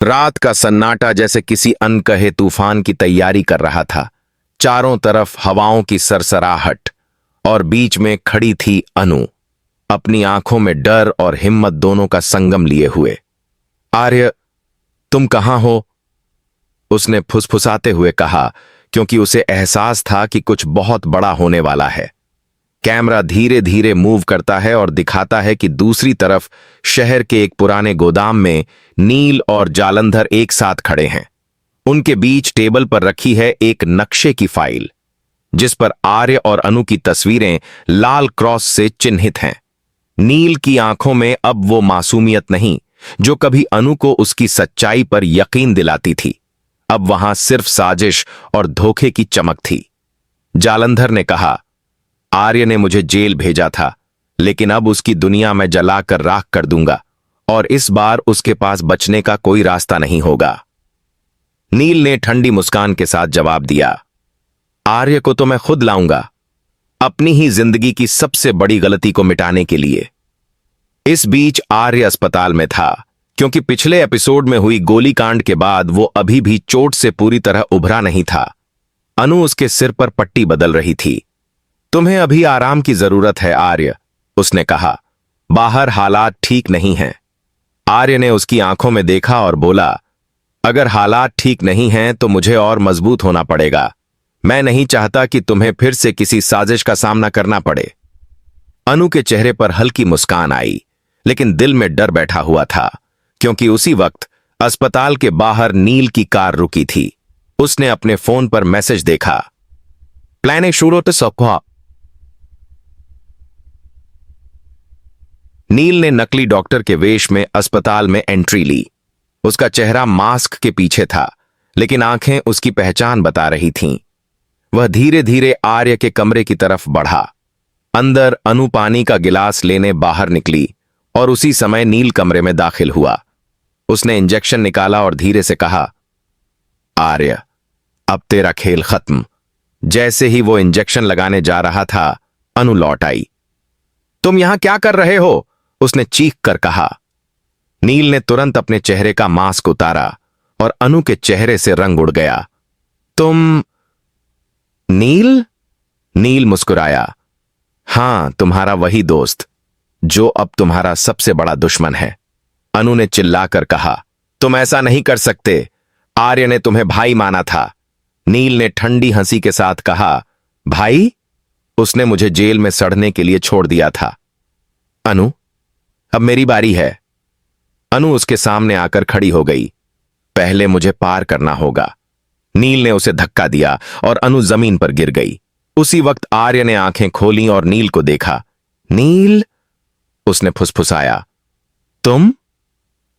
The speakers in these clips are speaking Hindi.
रात का सन्नाटा जैसे किसी अनकहे तूफान की तैयारी कर रहा था। चारों तरफ हवाओं की सरसराहट और बीच में खड़ी थी अनु, अपनी आंखों में डर और हिम्मत दोनों का संगम लिए हुए। आर्य, तुम कहां हो? उसने फुसफुसाते हुए कहा, क्योंकि उसे एहसास था कि कुछ बहुत बड़ा होने वाला है। कैमरा धीरे धीरे मूव करता है और दिखाता है कि दूसरी तरफ शहर के एक पुराने गोदाम में नील और जालंधर एक साथ खड़े हैं। उनके बीच टेबल पर रखी है एक नक्शे की फाइल, जिस पर आर्य और अनु की तस्वीरें लाल क्रॉस से चिन्हित हैं। नील की आंखों में अब वो मासूमियत नहीं जो कभी अनु को उसकी सच्चाई पर यकीन दिलाती थी। अब वहां सिर्फ साजिश और धोखे की चमक थी। जालंधर ने कहा, आर्य ने मुझे जेल भेजा था, लेकिन अब उसकी दुनिया में जलाकर राख कर दूंगा और इस बार उसके पास बचने का कोई रास्ता नहीं होगा। नील ने ठंडी मुस्कान के साथ जवाब दिया, आर्य को तो मैं खुद लाऊंगा, अपनी ही जिंदगी की सबसे बड़ी गलती को मिटाने के लिए। इस बीच आर्य अस्पताल में था, क्योंकि पिछले एपिसोड में हुई गोलीकांड के बाद वो अभी भी चोट से पूरी तरह उभरा नहीं था। अनु उसके सिर पर पट्टी बदल रही थी। तुम्हें अभी आराम की जरूरत है आर्य, उसने कहा। बाहर हालात ठीक नहीं हैं। आर्य ने उसकी आंखों में देखा और बोला, अगर हालात ठीक नहीं हैं तो मुझे और मजबूत होना पड़ेगा। मैं नहीं चाहता कि तुम्हें फिर से किसी साजिश का सामना करना पड़े। अनु के चेहरे पर हल्की मुस्कान आई, लेकिन दिल में डर बैठा हुआ था, क्योंकि उसी वक्त अस्पताल के बाहर नील की कार रुकी थी। उसने अपने फोन पर मैसेज देखा, प्लान शुरू तो सौखा। नील ने नकली डॉक्टर के वेश में अस्पताल में एंट्री ली। उसका चेहरा मास्क के पीछे था, लेकिन आंखें उसकी पहचान बता रही थीं। वह धीरे धीरे आर्य के कमरे की तरफ बढ़ा। अंदर अनु पानी का गिलास लेने बाहर निकली और उसी समय नील कमरे में दाखिल हुआ। उसने इंजेक्शन निकाला और धीरे से कहा, आर्य, अब तेरा खेल खत्म। जैसे ही वो इंजेक्शन लगाने जा रहा था, अनु लौट आई। तुम यहां क्या कर रहे हो? उसने चीख कर कहा। नील ने तुरंत अपने चेहरे का मास्क उतारा और अनु के चेहरे से रंग उड़ गया। तुम नील? नील मुस्कुराया। हां, तुम्हारा वही दोस्त जो अब तुम्हारा सबसे बड़ा दुश्मन है। अनु ने चिल्लाकर कहा, तुम ऐसा नहीं कर सकते। आर्य ने तुम्हें भाई माना था। नील ने ठंडी हंसी के साथ कहा, भाई? उसने मुझे जेल में सड़ने के लिए छोड़ दिया था। अनु, अब मेरी बारी है। अनु उसके सामने आकर खड़ी हो गई। पहले मुझे पार करना होगा। नील ने उसे धक्का दिया और अनु जमीन पर गिर गई। उसी वक्त आर्य ने आंखें खोलीं और नील को देखा। नील? उसने फुसफुसाया। तुम?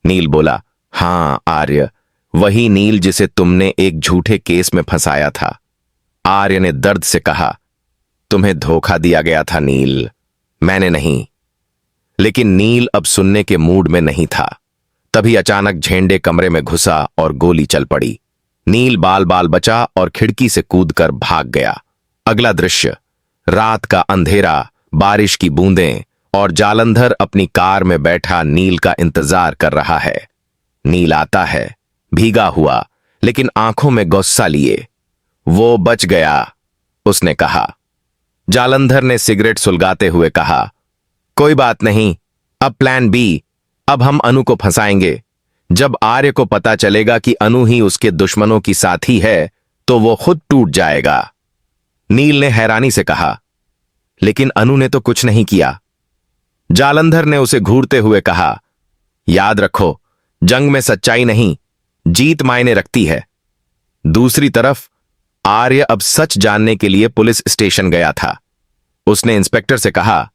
नील बोला, हां आर्य, वही नील जिसे तुमने एक झूठे केस में फंसाया था। आर्य ने दर्द से कहा, तुम्हें धोखा दिया गया था नील, मैंने नहीं। लेकिन नील अब सुनने के मूड में नहीं था। तभी अचानक झेंडे कमरे में घुसा और गोली चल पड़ी। नील बाल बाल बचा और खिड़की से कूदकर भाग गया। अगला दृश्य, रात का अंधेरा, बारिश की बूंदें और जालंधर अपनी कार में बैठा नील का इंतजार कर रहा है। नील आता है, भीगा हुआ, लेकिन आंखों में गुस्सा लिए। वो बच गया, उसने कहा। जालंधर ने सिगरेट सुलगाते हुए कहा, कोई बात नहीं, अब प्लान बी। अब हम अनु को फंसाएंगे। जब आर्य को पता चलेगा कि अनु ही उसके दुश्मनों की साथी है, तो वो खुद टूट जाएगा। नील ने हैरानी से कहा, लेकिन अनु ने तो कुछ नहीं किया। जालंधर ने उसे घूरते हुए कहा, याद रखो, जंग में सच्चाई नहीं, जीत मायने रखती है। दूसरी तरफ आर्य अब सच जानने के लिए पुलिस स्टेशन गया था। उसने इंस्पेक्टर से कहा,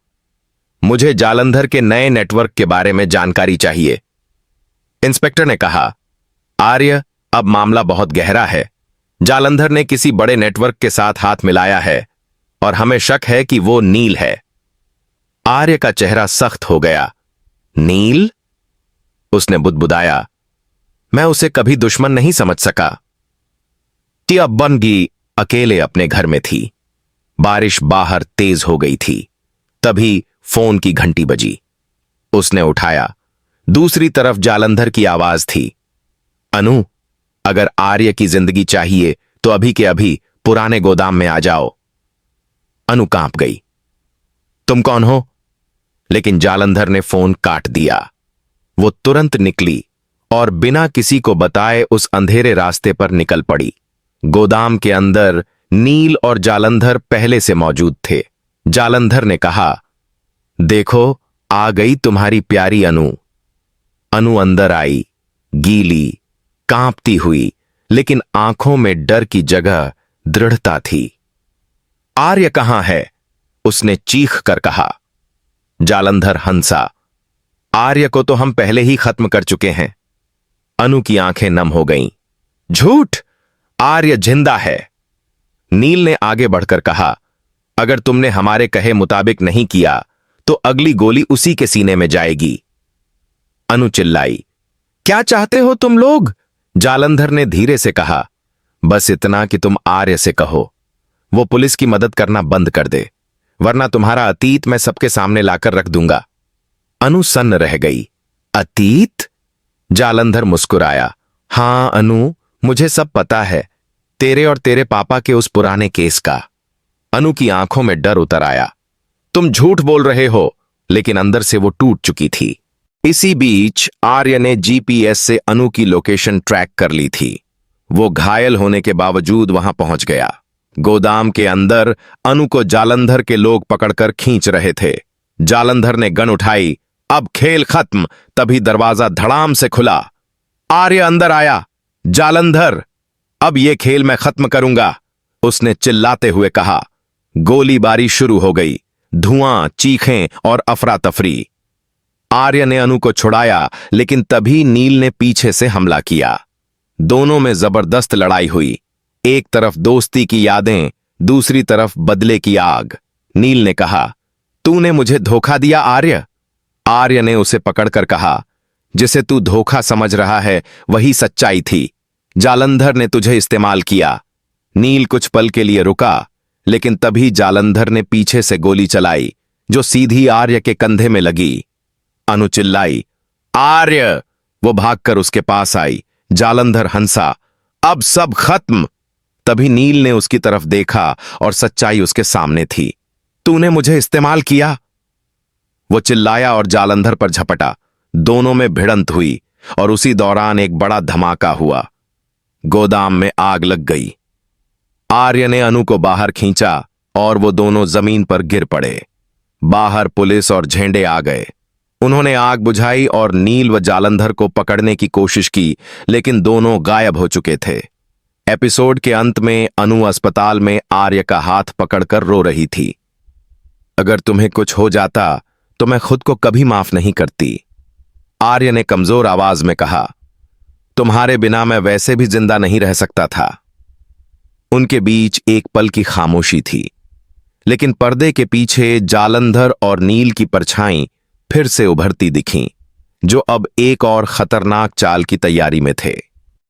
मुझे जालंधर के नए नेटवर्क के बारे में जानकारी चाहिए। इंस्पेक्टर ने कहा, आर्य, अब मामला बहुत गहरा है। जालंधर ने किसी बड़े नेटवर्क के साथ हाथ मिलाया है और हमें शक है कि वो नील है। आर्य का चेहरा सख्त हो गया। नील? उसने बुदबुदाया, मैं उसे कभी दुश्मन नहीं समझ सका। टिया बनगी अकेले अपने घर में थी। बारिश बाहर तेज हो गई थी। तभी फोन की घंटी बजी। उसने उठाया। दूसरी तरफ जालंधर की आवाज थी, अनु, अगर आर्य की जिंदगी चाहिए तो अभी के अभी पुराने गोदाम में आ जाओ। अनु कांप गई। तुम कौन हो? लेकिन जालंधर ने फोन काट दिया। वो तुरंत निकली और बिना किसी को बताए उस अंधेरे रास्ते पर निकल पड़ी। गोदाम के अंदर नील और जालंधर पहले से मौजूद थे। जालंधर ने कहा, देखो आ गई तुम्हारी प्यारी अनु। अनु अंदर आई, गीली, कांपती हुई, लेकिन आंखों में डर की जगह दृढ़ता थी। आर्य कहां है? उसने चीख कर कहा। जालंधर हंसा। आर्य को तो हम पहले ही खत्म कर चुके हैं। अनु की आंखें नम हो गईं। झूठ! आर्य जिंदा है। नील ने आगे बढ़कर कहा, अगर तुमने हमारे कहे मुताबिक नहीं किया तो अगली गोली उसी के सीने में जाएगी। अनु चिल्लाई, क्या चाहते हो तुम लोग? जालंधर ने धीरे से कहा, बस इतना कि तुम आर्य से कहो वो पुलिस की मदद करना बंद कर दे, वरना तुम्हारा अतीत मैं सबके सामने लाकर रख दूंगा। अनु सन्न रह गई। अतीत? जालंधर मुस्कुराया। हां अनु, मुझे सब पता है, तेरे और तेरे पापा के उस पुराने केस का। अनु की आंखों में डर उतर आया। तुम झूठ बोल रहे हो, लेकिन अंदर से वो टूट चुकी थी। इसी बीच आर्य ने जीपीएस से अनु की लोकेशन ट्रैक कर ली थी। वो घायल होने के बावजूद वहां पहुंच गया। गोदाम के अंदर अनु को जालंधर के लोग पकड़कर खींच रहे थे। जालंधर ने गन उठाई। अब खेल खत्म। तभी दरवाजा धड़ाम से खुला। आर्य अंदर आया। जालंधर, अब ये खेल मैं खत्म करूंगा, उसने चिल्लाते हुए कहा। गोलीबारी शुरू हो गई। धुआं, चीखें और अफरा तफरी। आर्य ने अनु को छुड़ाया, लेकिन तभी नील ने पीछे से हमला किया। दोनों में जबरदस्त लड़ाई हुई। एक तरफ दोस्ती की यादें, दूसरी तरफ बदले की आग। नील ने कहा, तूने मुझे धोखा दिया आर्य। आर्य ने उसे पकड़कर कहा, जिसे तू धोखा समझ रहा है वही सच्चाई थी। जालंधर ने तुझे इस्तेमाल किया। नील कुछ पल के लिए रुका, लेकिन तभी जालंधर ने पीछे से गोली चलाई, जो सीधी आर्य के कंधे में लगी। अनु चिल्लाई, आर्य! वो भागकर उसके पास आई। जालंधर हंसा, अब सब खत्म। तभी नील ने उसकी तरफ देखा और सच्चाई उसके सामने थी। तूने मुझे इस्तेमाल किया, वो चिल्लाया और जालंधर पर झपटा। दोनों में भिड़ंत हुई और उसी दौरान एक बड़ा धमाका हुआ। गोदाम में आग लग गई। आर्य ने अनु को बाहर खींचा और वो दोनों जमीन पर गिर पड़े। बाहर पुलिस और झंडे आ गए। उन्होंने आग बुझाई और नील व जालंधर को पकड़ने की कोशिश की, लेकिन दोनों गायब हो चुके थे। एपिसोड के अंत में अनु अस्पताल में आर्य का हाथ पकड़कर रो रही थी। अगर तुम्हें कुछ हो जाता तो मैं खुद को कभी माफ नहीं करती, आर्य ने कमजोर आवाज में कहा। तुम्हारे बिना मैं वैसे भी जिंदा नहीं रह सकता था। उनके बीच एक पल की खामोशी थी, लेकिन पर्दे के पीछे जालंधर और नील की परछाई फिर से उभरती दिखीं, जो अब एक और खतरनाक चाल की तैयारी में थे।